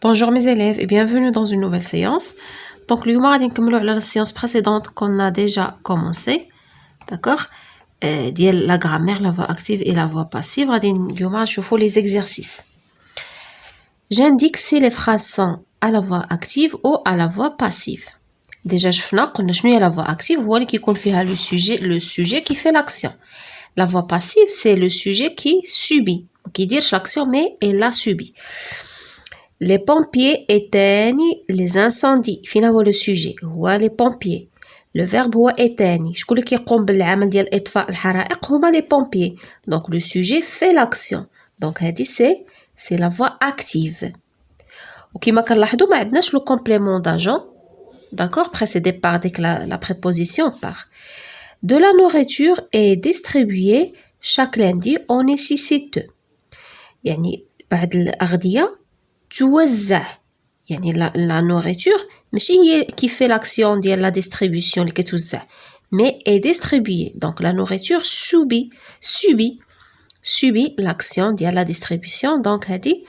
Bonjour mes élèves et bienvenue dans une nouvelle séance. Donc, le jour la séance précédente qu'on a déjà commencé, d'accord? La grammaire, la voix active et la voix passive. Je fais les exercices. J'indique si les phrases sont à la voix active ou à la voix passive. Déjà, je fais la voix active, voilà qui confie le sujet qui fait l'action. La voix passive, c'est le sujet qui subit, qui dit l'action mais il l'a subi. Les pompiers éteignent les incendies. فين هو le sujet هو les pompiers. Le verbe هو éteigne. شكون اللي كيقوم بالعمل ديال إطفاء الحرائق هما les pompiers. Donc le sujet fait l'action. Donc هذه c'est la voix active. وكما كنلاحظوا ما عندناش le complément d'agent. D'accord, précédé par la préposition par. De la nourriture est distribuée chaque lundi on nécessite. يعني بعد الأغذية توزع يعني la nourriture ماشي هي qui fait l'action ديال la distribution اللي كتوزع mais est distribuée donc la nourriture subit l'action ديال la distribution donc هذه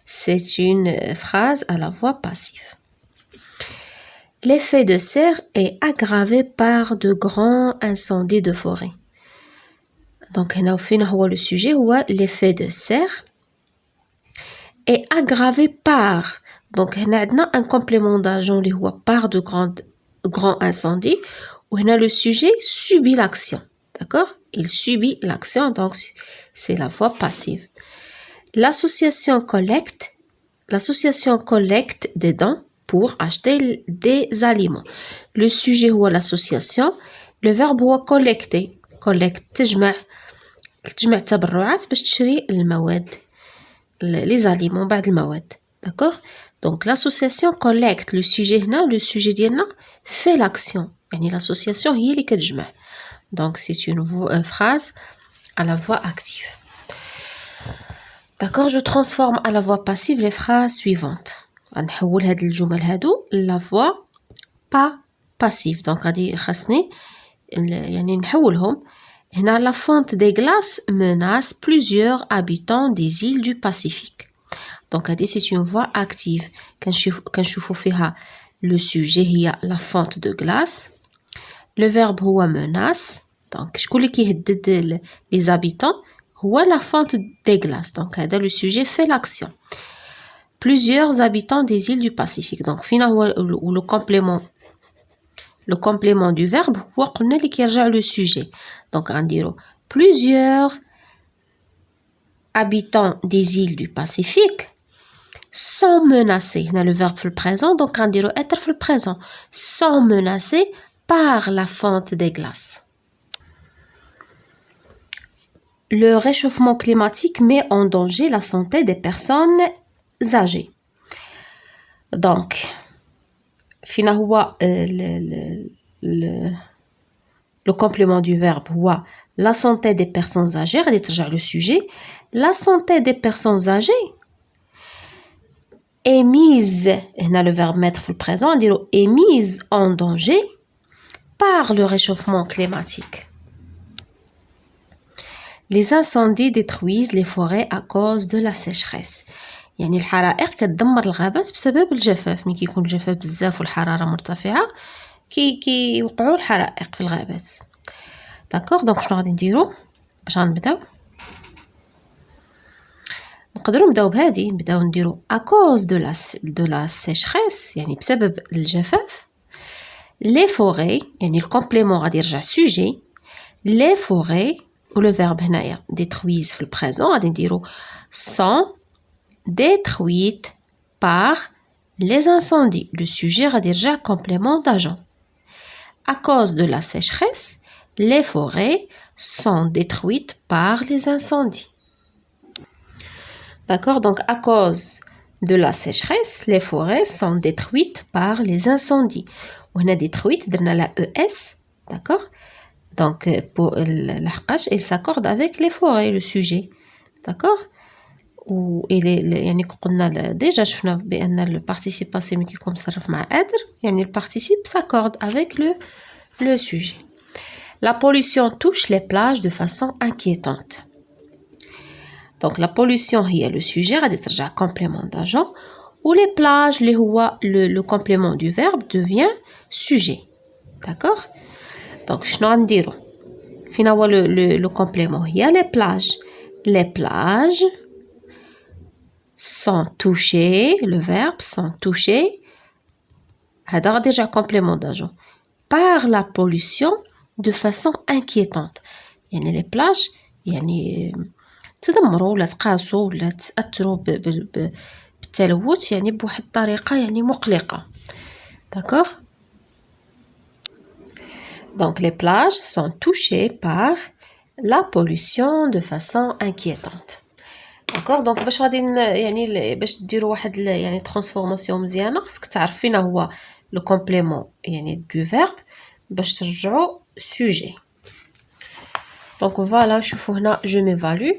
c'est une phrase à la voix passive. L'effet de serre est aggravé par de grands incendies de forêt. Donc هنا فين هو le sujet هو l'effet de serre est aggravé par. Donc, on a un complément d'agent qui est par de grands incendies. Où le sujet subit l'action. D'accord? Il subit l'action, donc c'est la voix passive. L'association collecte des dons pour acheter des aliments. Le sujet est l'association. Le verbe est collecter. Collecte, تجمع تبرعات باش تشري المواد. Les aliments بعد المواد. D'accord? Donc l'association collecte le sujet هنا le sujet ديالنا fait l'action. يعني l'association هي اللي كتجمع. Donc c'est une phrase à la voix active. D'accord? Je transforme à la voix passive les phrases suivantes. غنحول هاد الجمل هادو la voix pas passive. Donc غادي خاصني يعني نحولهم. La fonte des glaces menace plusieurs habitants des îles du Pacifique. Donc, c'est une voix active. Quand je fais le sujet, il y a la fonte de glace. Le verbe est menace. Donc, je connais les habitants. C'est la fonte des glaces. Donc, le sujet fait l'action. Plusieurs habitants des îles du Pacifique. Donc, finalement, le complément du verbe هو قلنا اللي كيرجع le sujet. Donc غنديرو plusieurs habitants des îles du Pacifique sont menacés. هنا le verbe في le présent donc غنديرو être في le présent. Sont menacés par la fonte des glaces. Le réchauffement climatique met en danger la santé des personnes âgées. Donc فينا هو le complément du verbe هو la santé des personnes âgées غادي ترجع le sujet. La santé des personnes âgées est mise هنا le verbe mettre في le présent نديرو est mise en danger par le réchauffement climatique. Les incendies détruisent les forêts à cause de la sécheresse. يعني الحرائق كتدمر الغابات بسبب الجفاف. ملي كيكون الجفاف بزاف والحراره مرتفعه كيوقعوا الحرائق في الغابات. داكوغ دونك شنو غادي نديرو باش غنبداو نقدروا نبداو بهذه نبداو نديرو à cause de la sécheresse يعني بسبب الجفاف. les forêts يعني الكومبليمون غادي يرجع sujet. les forêts و le verbe هنايا détruisent في البريزون غادي نديرو sont détruite par les incendies. Le sujet غادي يرجع complément d'agent. À cause de la sécheresse, les forêts sont détruites par les incendies. D'accord? Donc, à cause de la sécheresse, les forêts sont détruites par les incendies. On a détruite, درنا la ES. D'accord? Donc, pour l'haqash, il s'accorde avec les forêts, le sujet. D'accord? يعني قلنا déjà شفنا بأن le participe passé ملي كيكون مصرف مع قادر يعني le participe s'accorde avec le sujet. La pollution touche les plages de façon inquiétante. Donc la pollution هي le sujet غادي ترجع complément d'agent ou les plages le complément du verbe devient sujet. D'accord? Donc شنو غنديرو فين هو le complément هي les plages sont touchées le verbe sont touchées هذا غادي يرجع complément d'agent par la pollution de façon inquiétante يعني les plages يعني تدمروا ولا تقاسوا ولا تأثروا بالتلوث يعني بواحد الطريقة يعني مقلقة. D'accord? Donc les plages sont touchées par la pollution de façon inquiétante. D'accord? Donc باش غادي يعني باش ديروا واحد يعني ترانسفورماسيون مزيانه خصك تعرف فين هو لو كومبليمون يعني du verbe باش ترجعوا sujet. Donc voilà, شوفوا هنا je m'évalue.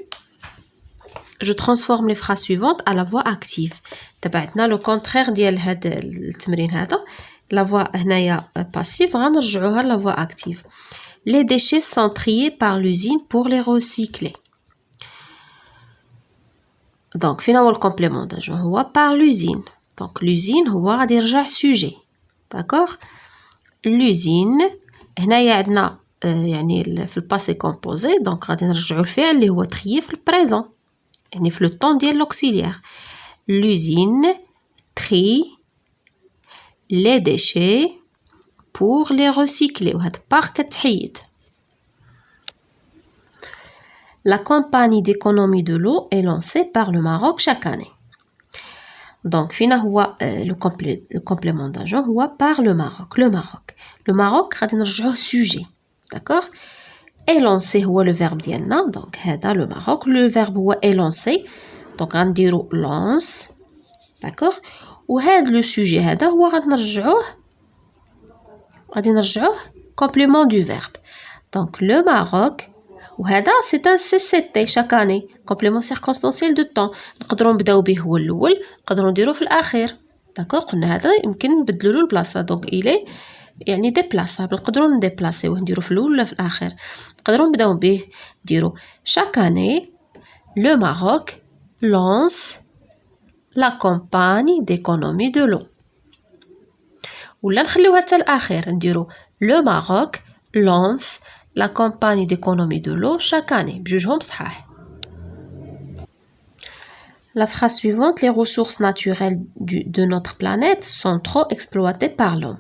Je transforme les phrases suivantes à la voix active. تبعتنا لو كونترير ديال هذا التمرين هذا. La voix هنايا passive غنرجعوها la voix active. Les déchets sont triés par l'usine pour les recycler. Donc فين هو الكومبليمون داجون هو par l'usine. Donc l'usine هو غادي يرجع sujet. D'accord? L'usine هنايا عندنا يعني في الباسي كومبوزي دونك غادي نرجعوا الفعل اللي هو trier في البريزون يعني في لو طون ديال l'auxiliaire. L'usine trie les déchets pour les recycler وهاد par كتحيد. La campagne d'économie de l'eau est lancée par le Maroc chaque année. Donc فينا هو le complément d'agent هو par le Maroc. Le Maroc غادي نرجعوه sujet. D'accord? Élancer هو le verbe ديالنا donc هذا le Maroc. Le verbe هو élancer donc غنديرو lance. D'accord? وهذا le sujet هذا هو غادي نرجعوه complément du verbe. Donc le Maroc وهذا c'est un CCT chaque année complément circonstanciel de temps نقدروا نبداو به هو الاول نقدروا نديروه في الاخير. داكوغ قلنا هذا يمكن نبدلوا له البلاصه دونك الي يعني ديبلاسابل نقدروا نديبلاسيوه نديرو في الاول ولا في الاخر نقدروا نبداو به نديرو chaque année le Maroc lance la campagne d'économie de l'eau ولا نخليوها حتى الاخير نديرو le Maroc lance la campagne d'économie de l'eau chaque année. بجوجهم صحاح. La phrase suivante, les ressources naturelles de notre planète sont trop exploitées par l'homme.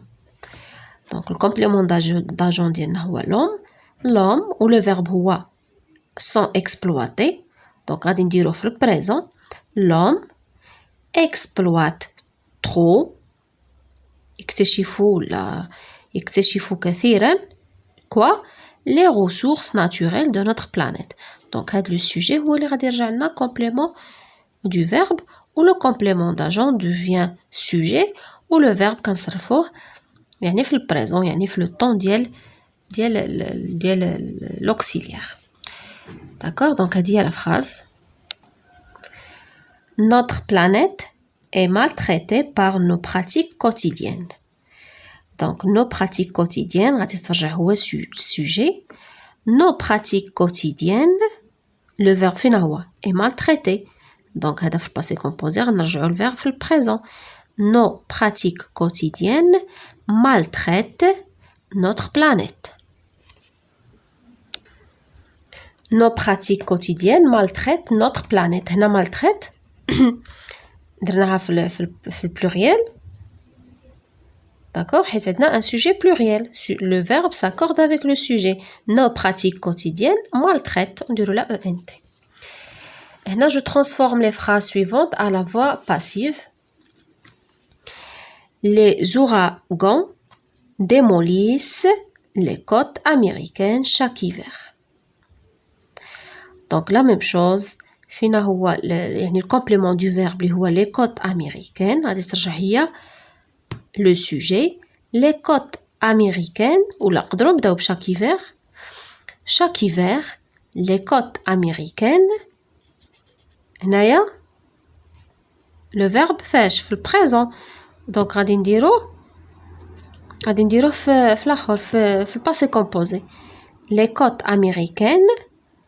Donc le complément d'agent ديالنا هو l'homme ou le verbe هو sont exploités. Donc غادي نديروه في البريزون. L'homme exploite trop يكتشف كثيرا quoi les ressources naturelles de notre planète. Donc هذا le sujet هو اللي غادي يرجع لنا complément du verbe ou le complément d'agent devient sujet ou le verbe كنصرفوه يعني في البريزون يعني في le temps ديال l'auxiliaire. D'accord? Donc هذه هي la phrase. Notre planète est maltraitée par nos pratiques quotidiennes. Donc nos pratiques quotidiennes غادي ترجع هو sujet. Nos pratiques quotidiennes le verbe فين هو est maltraité. Donc هذا في الباسي كومبوزي غنرجعوا الفيرب في البريزون. Nos pratiques quotidiennes maltraitent notre planète. Nos pratiques quotidiennes maltraitent notre planète. هنا maltraite درناها في البلوريال. D'accord? حيت عندنا un sujet pluriel. Le verbe s'accorde avec le sujet. Nos pratiques quotidiennes maltraitent. On dirait la ENT. هنا je transforme les phrases suivantes à la voix passive. Les ouragans démolissent les côtes américaines chaque hiver. Donc la même chose. فينا هو يعني le complément du verbe اللي هو les côtes américaines غادي ترجع هي le sujet. Les côtes américaines ou نقدروا نبداو chaque hiver. Chaque hiver les côtes américaines هنايا le verbe فاش في البريزون دونك غادي نديروه في الاخر في الباسي كومبوزي. Les côtes américaines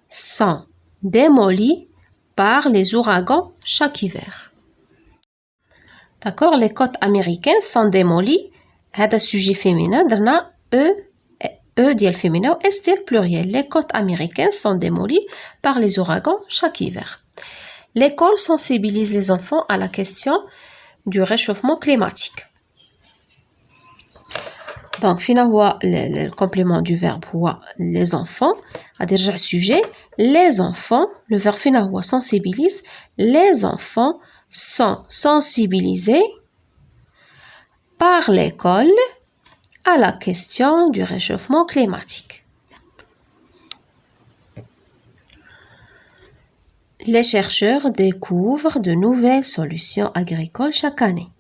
sont démolies par les ouragans chaque hiver. D'accord, les côtes américaines sont démolies. هذا sujet féminin درنا E ديال féminin و S ديال pluriel. Les côtes américaines sont démolies par les ouragans chaque hiver. L'école sensibilise les enfants à la question du réchauffement climatique. Donc, finalement, le complément du verbe هو les enfants. غادي نرجع sujet. Les enfants, le verbe finalement sensibilise. Les enfants sont sensibilisés par l'école à la question du réchauffement climatique. Les chercheurs découvrent de nouvelles solutions agricoles chaque année.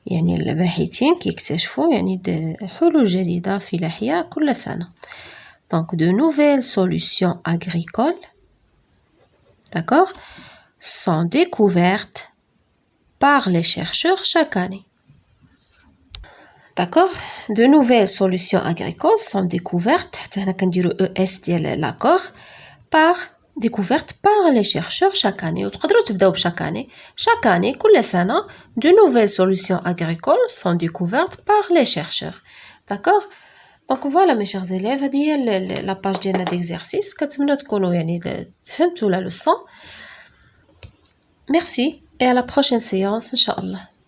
يعني الباحثين كيكتشفوا يعني حلول جديدة في الأحياء كل سنة. Donc de nouvelles solutions agricoles, d'accord, sont découvertes par les chercheurs chaque année. D'accord, de nouvelles solutions agricoles sont découvertes, حتى هنا كنديرو ES ديال l'accord, découvertes par les chercheurs chaque année. وتقدروا تبداو بchaque année. Chaque année, كل سنة, de nouvelles solutions agricoles sont découvertes par les chercheurs. D'accord? Donc voilà mes chers élèves, هذه هي la page ديالنا d'exercice. كنتمنى تكونوا يعني فهمتوا la leçon. Merci et à la prochaine séance إن شاء الله.